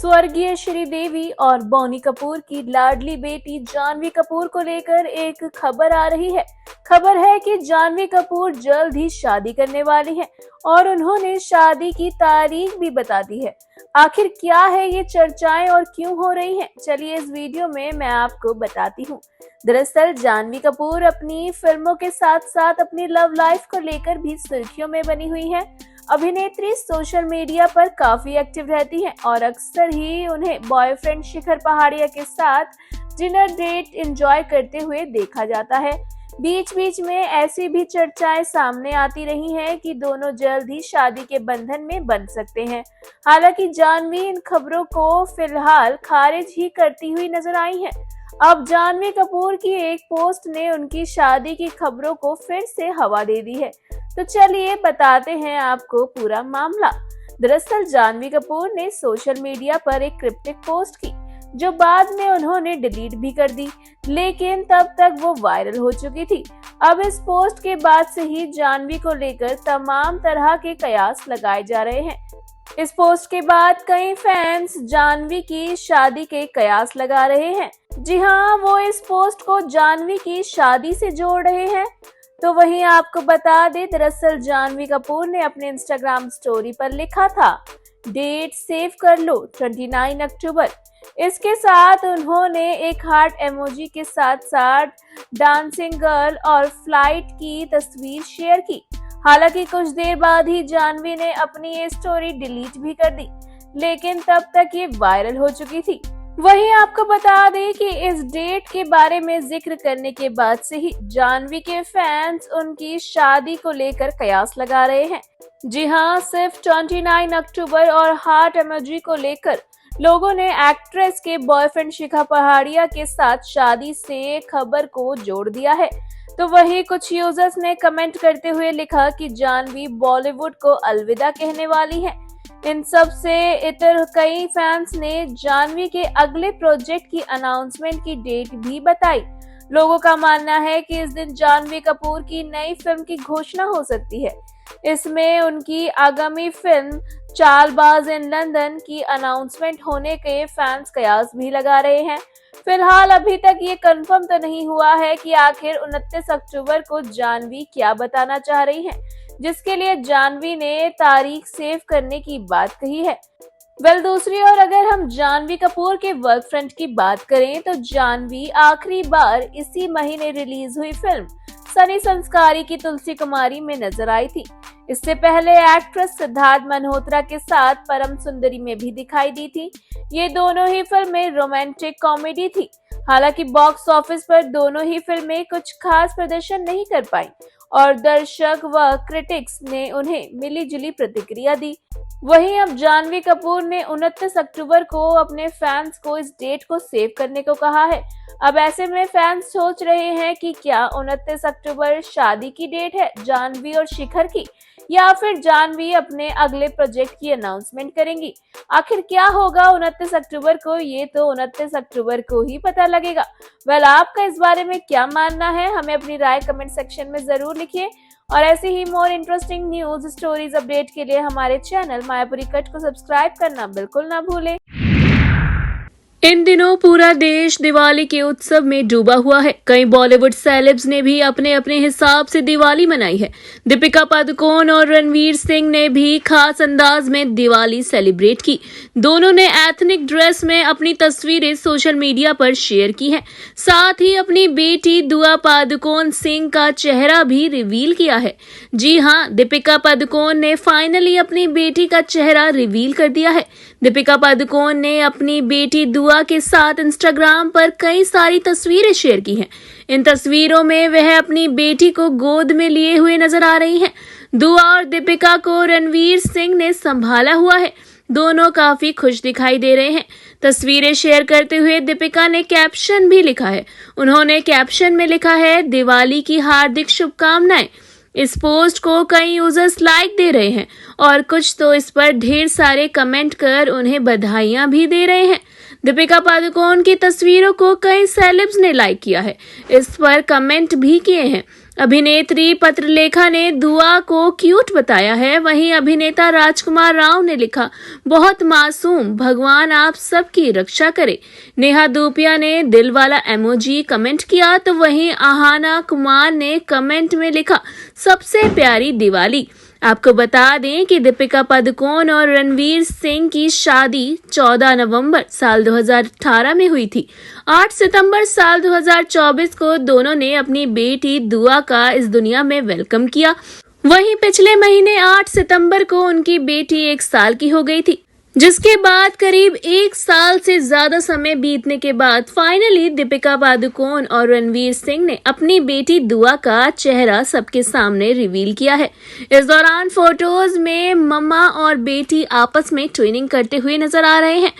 स्वर्गीय श्रीदेवी और बोनी कपूर की लाडली बेटी जानवी कपूर को लेकर एक खबर आ रही है। खबर है कि जानवी कपूर जल्द ही शादी करने वाली हैं और उन्होंने शादी की तारीख भी बता दी है। आखिर क्या है ये चर्चाएं और क्यों हो रही हैं? चलिए इस वीडियो में मैं आपको बताती हूँ। दरअसल जानवी कपूर अपनी फिल्मों के साथ साथ अपनी लव लाइफ को लेकर भी सुर्खियों में बनी हुई है। अभिनेत्री सोशल मीडिया पर काफी एक्टिव रहती हैं और अक्सर ही उन्हें बॉयफ्रेंड शिखर पहाड़िया के साथ डिनर डेट एंजॉय करते हुए देखा जाता है। बीच बीच में ऐसी भी चर्चाएं सामने आती रही हैं कि दोनों जल्द ही शादी के बंधन में बंध सकते हैं। हालांकि जानवी इन खबरों को फिलहाल खारिज ही करती हुई नजर आई हैं। अब जानवी कपूर की एक पोस्ट ने उनकी शादी की खबरों को फिर से हवा दे दी है। तो चलिए बताते हैं आपको पूरा मामला। दरअसल जानवी कपूर ने सोशल मीडिया पर एक क्रिप्टिक पोस्ट की, जो बाद में उन्होंने डिलीट भी कर दी, लेकिन तब तक वो वायरल हो चुकी थी। अब इस पोस्ट के बाद से ही जानवी को लेकर तमाम तरह के कयास लगाए जा रहे हैं। इस पोस्ट के बाद कई फैंस जानवी की शादी के कयास लगा रहे हैं। जी हाँ, वो इस पोस्ट को जानवी की शादी से जोड़ रहे हैं। तो वहीं आपको बता दें, दरअसल जानवी कपूर ने अपने इंस्टाग्राम स्टोरी पर लिखा था, डेट सेव कर लो 29 अक्टूबर। इसके साथ उन्होंने एक हार्ट इमोजी के साथ साथ डांसिंग गर्ल और फ्लाइट की तस्वीर शेयर की। हालांकि कुछ देर बाद ही जानवी ने अपनी ये स्टोरी डिलीट भी कर दी, लेकिन तब तक ये वायरल हो चुकी थी। वहीं आपको बता दें कि इस डेट के बारे में जिक्र करने के बाद से ही जानवी के फैंस उनकी शादी को लेकर कयास लगा रहे हैं। जी हाँ, सिर्फ 29 अक्टूबर और हार्ट इमोजी को लेकर लोगों ने एक्ट्रेस के बॉयफ्रेंड शिखर पहाड़िया के साथ शादी से खबर को जोड़ दिया है। तो वहीं कुछ यूजर्स ने कमेंट करते हुए लिखा कि जानवी बॉलीवुड को अलविदा कहने वाली है। इन सब से इतर कई फैंस ने जानवी के अगले प्रोजेक्ट की अनाउंसमेंट की डेट भी बताई। लोगों का मानना है कि इस दिन जानवी कपूर की नई फिल्म की घोषणा हो सकती है। इसमें उनकी आगामी फिल्म चालबाज इन लंदन की अनाउंसमेंट होने के फैंस कयास भी लगा रहे हैं। फिलहाल अभी तक ये कंफर्म तो नहीं हुआ है कि आखिर 29 अक्टूबर को जानवी क्या बताना चाह रही हैं, जिसके लिए जानवी ने तारीख सेव करने की बात कही है। दूसरी ओर अगर हम जानवी कपूर के वर्क फ्रंट की बात करें तो जानवी आखिरी बार इसी महीने रिलीज हुई फिल्म सनी संस्कारी की तुलसी कुमारी में नजर आई थी। इससे पहले एक्ट्रेस सिद्धार्थ मल्होत्रा के साथ परम सुंदरी में भी दिखाई दी थी। ये दोनों ही फिल्में रोमांटिक कॉमेडी थी। हालांकि बॉक्स ऑफिस पर दोनों ही फिल्में कुछ खास प्रदर्शन नहीं कर पाई और दर्शक व क्रिटिक्स ने उन्हें मिलीजुली प्रतिक्रिया दी। वहीं अब जानवी कपूर ने 29 अक्टूबर को अपने फैंस को इस डेट को सेव करने को कहा है। अब ऐसे में फैंस सोच रहे हैं कि क्या 29 अक्टूबर शादी की डेट है जानवी और शिखर की, या फिर जानवी अपने अगले प्रोजेक्ट की अनाउंसमेंट करेंगी। आखिर क्या होगा 29 अक्टूबर को, ये तो 29 अक्टूबर को ही पता लगेगा। आपका इस बारे में क्या मानना है? हमें अपनी राय कमेंट सेक्शन में जरूर लिखिए और ऐसे ही more interesting news stories update के लिए हमारे चैनल मायापुरी कट को सब्सक्राइब करना बिल्कुल ना भूलें। इन दिनों पूरा देश दिवाली के उत्सव में डूबा हुआ है। कई बॉलीवुड सेलेब्स ने भी अपने अपने हिसाब से दिवाली मनाई है। दीपिका पादुकोण और रणवीर सिंह ने भी खास अंदाज में दिवाली सेलिब्रेट की। दोनों ने एथनिक ड्रेस में अपनी तस्वीरें सोशल मीडिया पर शेयर की हैं। साथ ही अपनी बेटी दुआ पादुकोण सिंह का चेहरा भी रिवील किया है। जी हाँ, दीपिका पादुकोण ने फाइनली अपनी बेटी का चेहरा रिवील कर दिया है। दीपिका पादुकोण ने अपनी बेटी दुआ के साथ इंस्टाग्राम पर कई सारी तस्वीरें शेयर की हैं। इन तस्वीरों में वह अपनी बेटी को गोद में लिए हुए नजर आ रही हैं। दुआ और दीपिका को रणवीर सिंह ने संभाला हुआ है। दोनों काफी खुश दिखाई दे रहे हैं। तस्वीरें शेयर करते हुए दीपिका ने कैप्शन भी लिखा है। उन्होंने कैप्शन में लिखा है, दिवाली की हार्दिक शुभकामनाएं। इस पोस्ट को कई यूजर्स लाइक दे रहे हैं और कुछ तो इस पर ढेर सारे कमेंट कर उन्हें बधाइयां भी दे रहे हैं। दीपिका पादुकोण की तस्वीरों को कई सेलेब्स ने लाइक किया है, इस पर कमेंट भी किए हैं। अभिनेत्री पत्रलेखा ने दुआ को क्यूट बताया है। वहीं अभिनेता राजकुमार राव ने लिखा, बहुत मासूम, भगवान आप सबकी रक्षा करे। नेहा धूपिया ने दिल वाला इमोजी कमेंट किया, तो वहीं आहाना कुमार ने कमेंट में लिखा, सबसे प्यारी दिवाली। आपको बता दें कि दीपिका पादुकोण और रणवीर सिंह की शादी 14 नवंबर साल 2018 में हुई थी। 8 सितंबर साल 2024 को दोनों ने अपनी बेटी दुआ का इस दुनिया में वेलकम किया। वहीं पिछले महीने 8 सितंबर को उनकी बेटी 1 साल की हो गई थी, जिसके बाद करीब 1 साल से ज्यादा समय बीतने के बाद फाइनली दीपिका पादुकोण और रणवीर सिंह ने अपनी बेटी दुआ का चेहरा सबके सामने रिवील किया है। इस दौरान फोटोज में मम्मा और बेटी आपस में ट्विनिंग करते हुए नजर आ रहे हैं।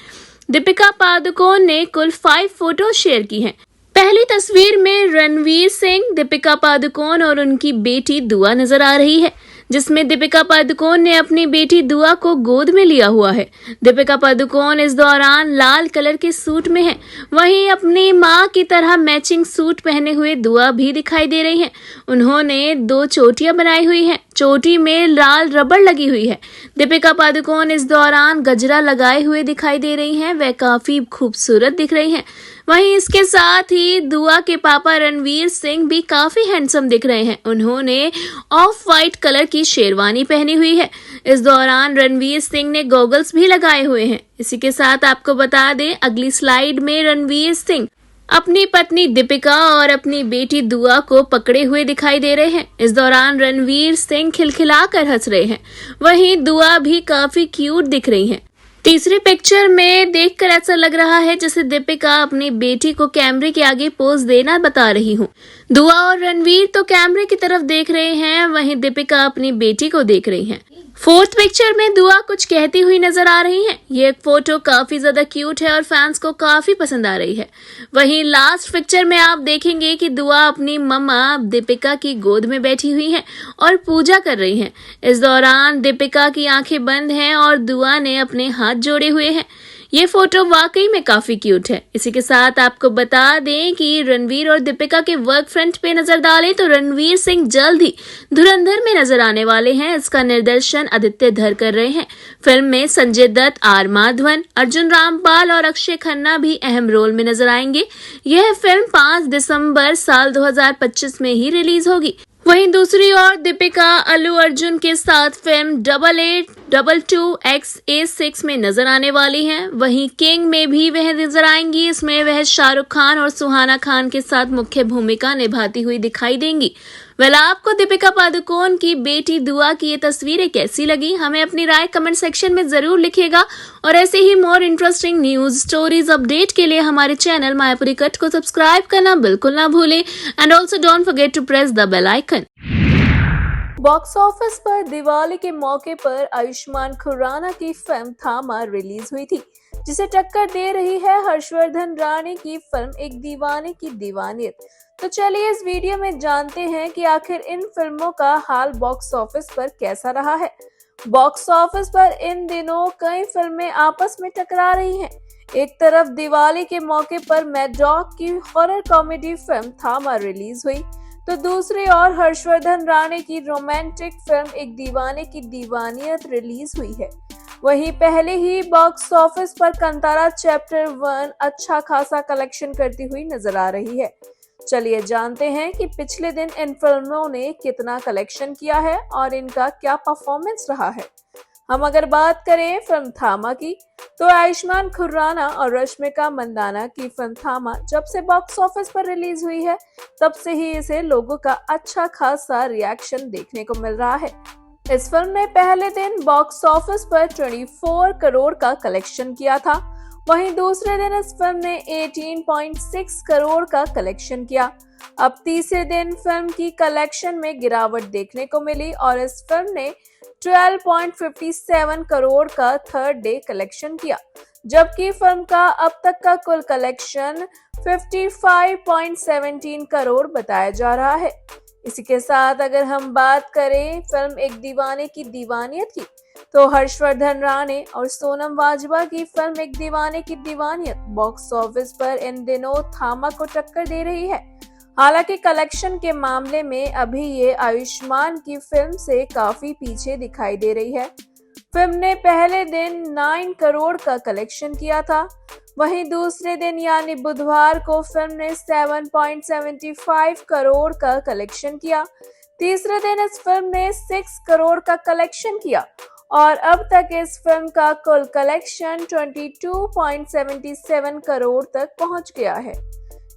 दीपिका पादुकोण ने कुल 5 फोटो शेयर की हैं। पहली तस्वीर में रणवीर सिंह, दीपिका पादुकोण और उनकी बेटी दुआ नजर आ रही है, जिसमें दीपिका पादुकोण ने अपनी बेटी दुआ को गोद में लिया हुआ है। दीपिका पादुकोण इस दौरान लाल कलर के सूट में है। वहीं अपनी मां की तरह मैचिंग सूट पहने हुए दुआ भी दिखाई दे रही हैं। उन्होंने 2 चोटियां बनाई हुई हैं। चोटी में लाल रबड़ लगी हुई है। दीपिका पादुकोण इस दौरान गजरा लगाए हुए दिखाई दे रही हैं। वह काफी खूबसूरत दिख रही हैं। वहीं इसके साथ ही दुआ के पापा रणवीर सिंह भी काफी हैंडसम दिख रहे हैं। उन्होंने ऑफ वाइट कलर की शेरवानी पहनी हुई है। इस दौरान रणवीर सिंह ने गॉगल्स भी लगाए हुए हैं। इसी के साथ आपको बता दें, अगली स्लाइड में रणवीर सिंह अपनी पत्नी दीपिका और अपनी बेटी दुआ को पकड़े हुए दिखाई दे रहे हैं। इस दौरान रणवीर सिंह खिलखिलाकर हंस रहे हैं। वहीं दुआ भी काफी क्यूट दिख रही हैं। तीसरी पिक्चर में देखकर ऐसा लग रहा है जैसे दीपिका अपनी बेटी को कैमरे के आगे पोज देना बता रही हूँ। दुआ और रणवीर तो कैमरे की तरफ देख रहे हैं, वहीं दीपिका अपनी बेटी को देख रही हैं। 4th पिक्चर में दुआ कुछ कहती हुई नजर आ रही हैं। ये फोटो काफी ज्यादा क्यूट है और फैंस को काफी पसंद आ रही है। वहीं लास्ट पिक्चर में आप देखेंगे कि दुआ अपनी मम्मा दीपिका की गोद में बैठी हुई हैं और पूजा कर रही हैं। इस दौरान दीपिका की आंखें बंद हैं और दुआ ने अपने हाथ जोड़े हुए हैं। ये फोटो वाकई में काफी क्यूट है। इसी के साथ आपको बता दें कि रणवीर और दीपिका के वर्क फ्रंट पे नजर डालें तो रणवीर सिंह जल्द ही धुरंधर में नजर आने वाले हैं। इसका निर्देशन आदित्य धर कर रहे हैं। फिल्म में संजय दत्त, आर माधवन, अर्जुन रामपाल और अक्षय खन्ना भी अहम रोल में नजर आएंगे। यह फिल्म 5 दिसंबर साल 2025 में ही रिलीज होगी। वहीं दूसरी ओर दीपिका अल्लू अर्जुन के साथ फिल्म 8822X-A6 में नजर आने वाली हैं। वहीं किंग में भी वह नजर आएंगी। इसमें वह शाहरुख खान और सुहाना खान के साथ मुख्य भूमिका निभाती हुई दिखाई देंगी। आपको दीपिका पादुकोण की बेटी दुआ की ये तस्वीरें कैसी लगी? हमें अपनी राय कमेंट सेक्शन में जरूर लिखिएगा और ऐसे ही more interesting news stories update के लिए हमारे चैनल मायापुरी कट को सब्सक्राइब करना बिल्कुल ना भूलें and also don't forget to press the bell icon. Box office पर दिवाली के मौके पर आयुष्मान खुराना की फिल्म थामा रिलीज हुई थी, जिसे टक्कर दे रही है हर्षवर्धन राणे की फिल्म एक दीवाने की दीवानियत। तो चलिए इस वीडियो में जानते हैं कि आखिर इन फिल्मों का हाल बॉक्स ऑफिस पर कैसा रहा है। बॉक्स ऑफिस पर इन दिनों कई फिल्में आपस में टकरा रही हैं। एक तरफ दिवाली के मौके पर मैडॉक की हॉरर कॉमेडी फिल्म थामा रिलीज हुई, तो दूसरी ओर हर्षवर्धन राणे की रोमांटिक फिल्म एक दीवाने की दीवानियत रिलीज हुई है। वहीं पहले ही बॉक्स ऑफिस पर कंतारा चैप्टर 1 अच्छा खासा कलेक्शन करती हुई नजर आ रही है। चलिए जानते हैं कि पिछले दिन इन फिल्मों ने कितना कलेक्शन किया है और इनका क्या परफॉर्मेंस रहा है। हम अगर बात करें फिल्म थामा की, तो आयुष्मान खुराना और रश्मिका मंदाना की फिल्म थामा जब से बॉक्स ऑफिस पर रिलीज हुई है, तब से ही इसे लोगों का अच्छा खासा रिएक्शन देखने को मिल रहा है। इस फिल्म ने पहले दिन बॉक्स ऑफिस पर 24 करोड़ का कलेक्शन किया था। वहीं दूसरे दिन इस फिल्म ने 18.6 करोड़ का कलेक्शन किया। अब तीसरे दिन फिल्म की कलेक्शन में गिरावट देखने को मिली और इस फिल्म ने 12.57 करोड़ का थर्ड डे कलेक्शन किया, जबकि फिल्म का अब तक का कुल कलेक्शन 55.17 करोड़ बताया जा रहा है। इसी के साथ अगर हम बात करें फिल्म एक दीवाने की दीवानियत की, तो हर्षवर्धन राणे और सोनम वाजवा की फिल्म एक दीवाने की दीवानियत बॉक्स ऑफिस पर इन दिनों थामा को टक्कर दे रही है। हालांकि कलेक्शन के मामले में अभी ये आयुष्मान की फिल्म से काफी पीछे दिखाई दे रही है। फिल्म ने पहले दिन 9 करोड़ का कलेक्शन किया था। वहीं दूसरे दिन यानी बुधवार को फिल्म ने 7.75 करोड़ का कलेक्शन किया। तीसरे दिन इस फिल्म ने 6 करोड़ का कलेक्शन किया और अब तक इस फिल्म का कुल कलेक्शन 22.77 करोड़ तक पहुंच गया है।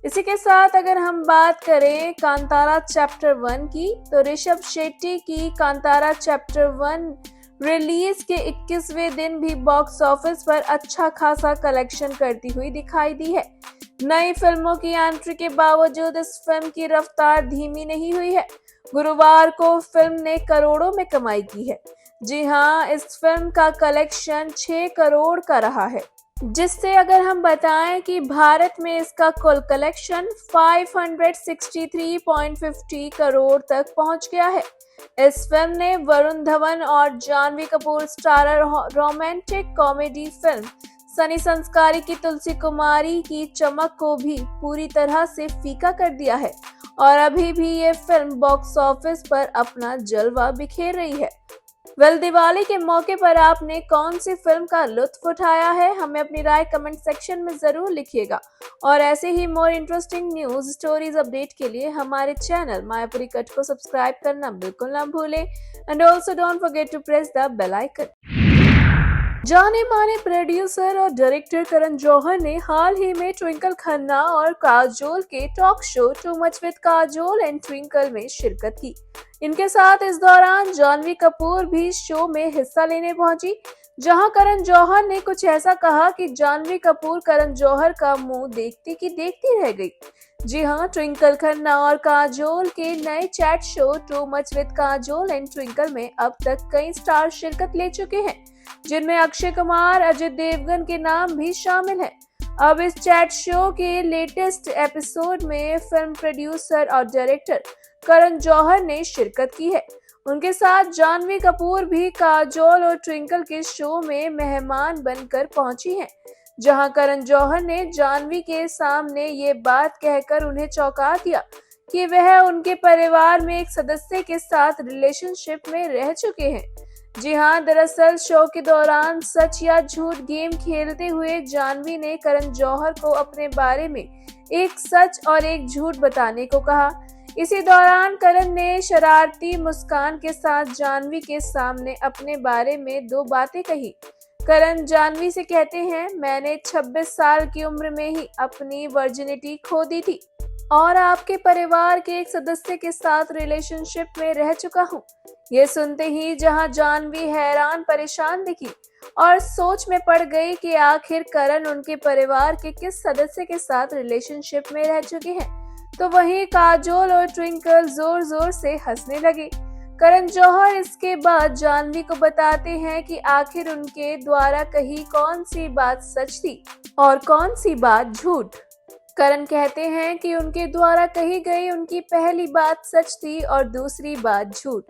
इसी के साथ अगर हम बात करें कांतारा चैप्टर 1 की, तो ऋषभ शेट्टी की कांतारा चैप्टर 1 रिलीज के 21वें दिन भी बॉक्स ऑफिस पर अच्छा खासा कलेक्शन करती हुई दिखाई दी है। नई फिल्मों की एंट्री के बावजूद इस फिल्म की रफ्तार धीमी नहीं हुई है। गुरुवार को फिल्म ने करोड़ों में कमाई की है। जी हां, इस फिल्म का कलेक्शन 6 करोड़ का रहा है, जिससे अगर हम बताएं कि भारत में इसका कुल कलेक्शन 563.50 करोड़ तक पहुंच गया है। इस फिल्म ने वरुण धवन और Janhvi Kapoor starrer romantic comedy film Sunny Sanskari Ki तुलसी कुमारी की चमक को भी पूरी तरह से फीका कर दिया है और अभी भी ये फिल्म बॉक्स ऑफिस पर अपना जलवा बिखेर रही है। दिवाली के मौके पर आपने कौन सी फिल्म का लुत्फ उठाया है? हमें अपनी राय कमेंट सेक्शन में जरूर लिखिएगा और ऐसे ही more interesting news stories update के लिए हमारे चैनल मायापुरी कट को सब्सक्राइब करना बिल्कुल ना भूलें and also don't forget to press the bell icon. जाने माने प्रोड्यूसर और डायरेक्टर करण जौहर ने हाल ही में ट्विंकल खन्ना और काजोल के talk show too much with Kajol and twinkle में शिरकत की। इनके साथ इस दौरान जानवी कपूर भी शो में हिस्सा लेने पहुंची, जहां करण जौहर ने कुछ ऐसा कहा कि जानवी कपूर करण जौहर का मुंह देखती की देखती रह गई। जी हां, ट्विंकल खन्ना और काजोल के नए chat show too much with Kajol and twinkle में अब तक कई स्टार शिरकत ले चुके हैं, जिनमें अक्षय कुमार, अजय देवगन के नाम भी शामिल हैं। अब इस चैट शो के लेटेस्ट एपिसोड में फिल्म प्रोड्यूसर और डायरेक्टर करण जौहर ने शिरकत की है। उनके साथ जानवी कपूर भी काजोल और ट्विंकल के शो में मेहमान बनकर पहुंची हैं, जहां करण जौहर ने जानवी के सामने ये बात कहकर उन्हें चौंका दिया कि वह उनके परिवार में एक सदस्य के साथ रिलेशनशिप में रह चुके हैं। जी हां, दरअसल शो के दौरान सच या झूठ गेम खेलते हुए जानवी ने करण जौहर को अपने बारे में एक सच और एक झूठ बताने को कहा। इसी दौरान करण ने शरारती मुस्कान के साथ जानवी के सामने अपने बारे में 2 बातें कही। करण जानवी से कहते हैं, मैंने 26 साल की उम्र में ही अपनी वर्जिनिटी खो दी थी और आपके परिवार के एक सदस्य के साथ रिलेशनशिप में रह चुका हूँ। ये सुनते ही जहां जानवी हैरान परेशान दिखी और सोच में पड़ गई कि आखिर करण उनके परिवार के किस सदस्य के साथ रिलेशनशिप में रह चुके हैं, तो वहीं काजोल और ट्विंकल जोर जोर से हंसने लगे। करण जौहर इसके बाद जानवी को बताते हैं कि आखिर उनके द्वारा कही कौन सी बात सच थी और कौन सी बात झूठ। करण कहते हैं कि उनके द्वारा कही गई उनकी पहली बात सच थी और दूसरी बात झूठ,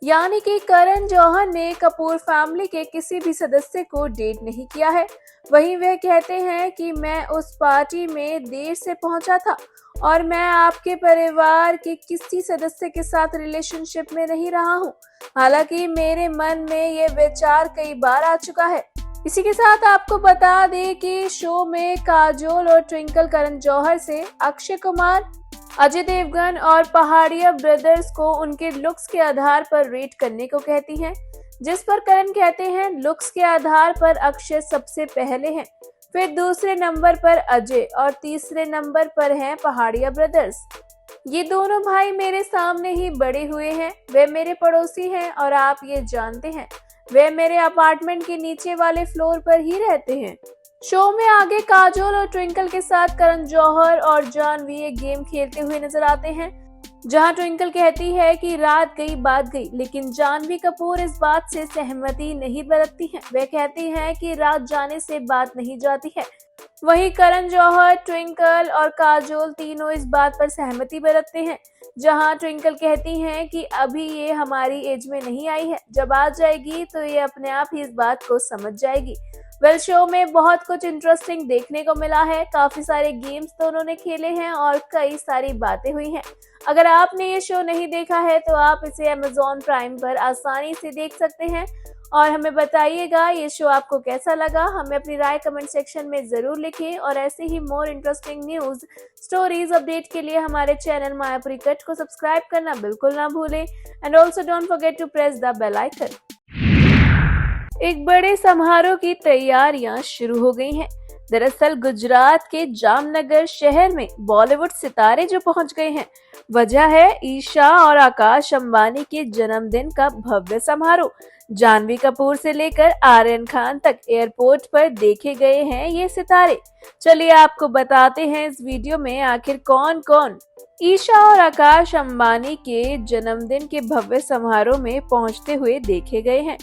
यानी कि करण जौहर ने कपूर फैमिली के किसी भी सदस्य को डेट नहीं किया है। वहीं वह कहते हैं कि मैं उस पार्टी में देर से पहुंचा था और मैं आपके परिवार के किसी सदस्य के साथ रिलेशनशिप में नहीं रहा हूं। हालांकि मेरे मन में ये विचार कई बार आ चुका है। इसी के साथ आपको बता दें कि शो में काजोल और ट्विंकल करण जौहर से अक्षय कुमार, अजय देवगन और पहाड़िया ब्रदर्स को उनके लुक्स के आधार पर रेट करने को कहती हैं, जिस पर करण कहते हैं लुक्स के आधार पर अक्षय सबसे पहले हैं, फिर दूसरे नंबर पर अजय और तीसरे नंबर पर हैं पहाड़िया ब्रदर्स। ये दोनों भाई मेरे सामने ही बड़े हुए हैं, वे मेरे पड़ोसी हैं और आप ये जानते हैं वे मेरे अपार्टमेंट के नीचे वाले फ्लोर पर ही रहते हैं। शो में आगे काजोल और ट्विंकल के साथ करण जौहर और जानवी एक गेम खेलते हुए नजर आते हैं, जहां ट्विंकल कहती है कि रात गई बात गई, लेकिन जानवी कपूर इस बात से सहमति नहीं बरतती हैं। वे कहती हैं कि रात जाने से बात नहीं जाती है। वहीं करण जौहर, ट्विंकल और काजोल तीनों इस बात पर सहमति बरतते हैं, जहां ट्विंकल कहती हैं कि अभी ये हमारी एज में नहीं आई है, जब आ जाएगी तो ये अपने आप ही इस बात को समझ जाएगी। वेल शो में बहुत कुछ इंटरेस्टिंग देखने को मिला है, काफी सारे गेम्स तो उन्होंने खेले हैं और कई सारी बातें हुई हैं। अगर आपने ये शो नहीं देखा है तो आप इसे Amazon प्राइम पर आसानी से देख सकते हैं और हमें बताइएगा ये शो आपको कैसा लगा। हमें अपनी राय कमेंट सेक्शन में जरूर लिखें और ऐसे ही more interesting news stories update के लिए हमारे चैनल मायापुरी कट को सब्सक्राइब करना बिल्कुल ना भूलें and also don't forget to press the bell icon. एक बड़े समारोह की तैयारियां शुरू हो गई हैं। दरअसल गुजरात के जामनगर शहर में बॉलीवुड सितारे जो पहुंच गए हैं, वजह है ईशा और आकाश अंबानी के जन्मदिन का भव्य समारोह। जानवी कपूर से लेकर आर्यन खान तक एयरपोर्ट पर देखे गए हैं ये सितारे। चलिए आपको बताते हैं इस वीडियो में आखिर कौन कौन ईशा और आकाश अंबानी के जन्मदिन के भव्य समारोह में पहुंचते हुए देखे गए हैं।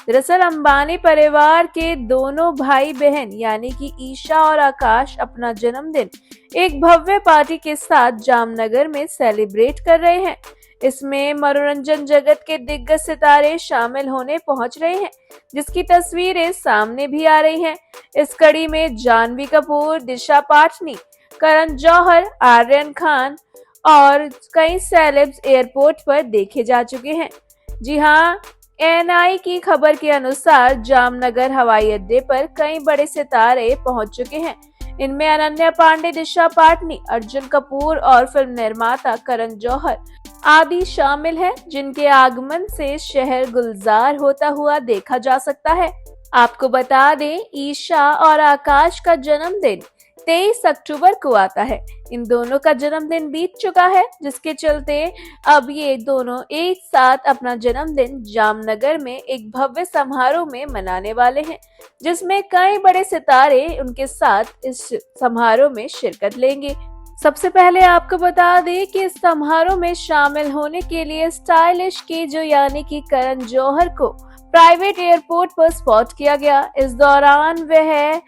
दरअसल अंबानी परिवार के दोनों भाई बहन यानी कि ईशा और आकाश अपना जन्मदिन एक भव्य पार्टी के साथ जामनगर में सेलिब्रेट कर रहे हैं। इसमें मनोरंजन जगत के दिग्गज सितारे शामिल होने पहुंच रहे हैं, जिसकी तस्वीरें सामने भी आ रही हैं। इस कड़ी में जानवी कपूर, दिशा पाटनी, करण जौहर, आर्यन खान और कई सेलेब्स एयरपोर्ट पर देखे जा चुके हैं। जी हाँ, एएनआई की खबर के अनुसार जामनगर हवाई अड्डे पर कई बड़े सितारे पहुंच चुके हैं। इनमें अनन्या पांडे, दिशा पाटनी, अर्जुन कपूर और फिल्म निर्माता करण जौहर आदि शामिल हैं, जिनके आगमन से शहर गुलजार होता हुआ देखा जा सकता है। आपको बता दें, ईशा और आकाश का जन्मदिन 23 अक्टूबर को आता है। इन दोनों का जन्मदिन बीत चुका है, जिसके चलते अब ये दोनों एक साथ अपना जन्मदिन जामनगर में एक भव्य समारोह में मनाने वाले हैं, जिसमें कई बड़े सितारे उनके साथ इस समारोह में शिरकत लेंगे। सबसे पहले आपको बता दें कि इस समारोह में शामिल होने के लिए स्टाइलिश केजो यानी कि करण जौहर को प्राइवेट एयरपोर्ट पर स्पॉट किया गया। इस दौरान वह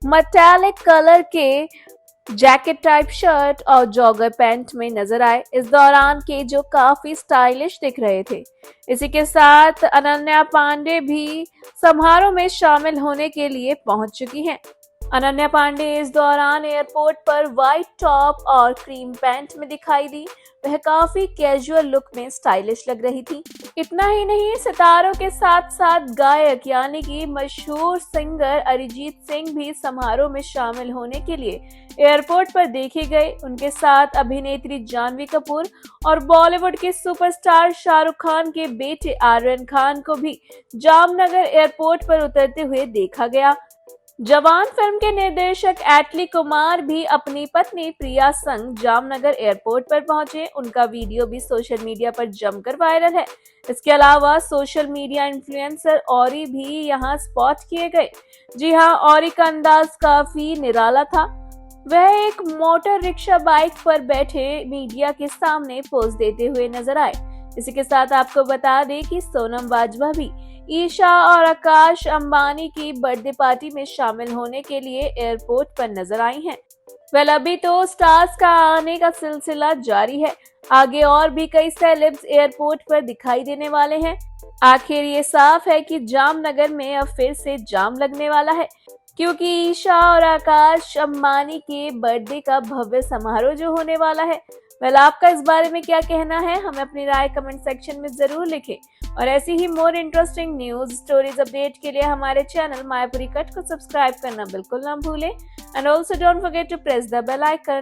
मेटालिक कलर के जैकेट टाइप शर्ट और जॉगर पैंट में नजर आए। इस दौरान केजो काफी स्टाइलिश दिख रहे थे। इसी के साथ अनन्या पांडे भी समारोह में शामिल होने के लिए पहुंच चुकी हैं। अनन्या पांडे इस दौरान एयरपोर्ट पर व्हाइट टॉप और क्रीम पैंट में दिखाई दी। वह काफी कैजुअल लुक में स्टाइलिश लग रही थी। इतना ही नहीं, सितारों के साथ साथ गायक यानी कि मशहूर सिंगर अरिजीत सिंह भी समारोह में शामिल होने के लिए एयरपोर्ट पर देखे गए। उनके साथ अभिनेत्री जानवी कपूर और बॉलीवुड के सुपरस्टार शाहरुख खान के बेटे आर्यन खान को भी जामनगर एयरपोर्ट पर उतरते हुए देखा गया। जवान फिल्म के निर्देशक एटली कुमार भी अपनी पत्नी प्रिया संग जामनगर एयरपोर्ट पर पहुंचे। उनका वीडियो भी सोशल मीडिया पर जमकर वायरल है। इसके अलावा सोशल मीडिया इन्फ्लुएंसर औरी भी यहां स्पॉट किए गए। जी हां, औरी का अंदाज काफी निराला था। वह एक मोटर रिक्शा बाइक पर बैठे मीडिया के सामने पोज देते हुए नजर आए। इसी के साथ आपको बता दें कि सोनम बाजवा भी ईशा और आकाश अंबानी की बर्थडे पार्टी में शामिल होने के लिए एयरपोर्ट पर नजर आई हैं। वेल अभी तो स्टार्स का आने का सिलसिला जारी है। आगे और भी कई सेलेब्स एयरपोर्ट पर दिखाई देने वाले हैं। आखिर ये साफ है कि जामनगर में अब फिर से जाम लगने वाला है, क्योंकि ईशा और आकाश अंबानी के बर्थडे का भव्य समारोह जो होने वाला है। वेल आपका इस बारे में क्या कहना है, हमें अपनी राय कमेंट सेक्शन में जरूर लिखें और ऐसी ही more interesting news stories update के लिए हमारे चैनल मायापुरी कट को सब्सक्राइब करना बिल्कुल ना भूलें and also don't forget to press the bell icon.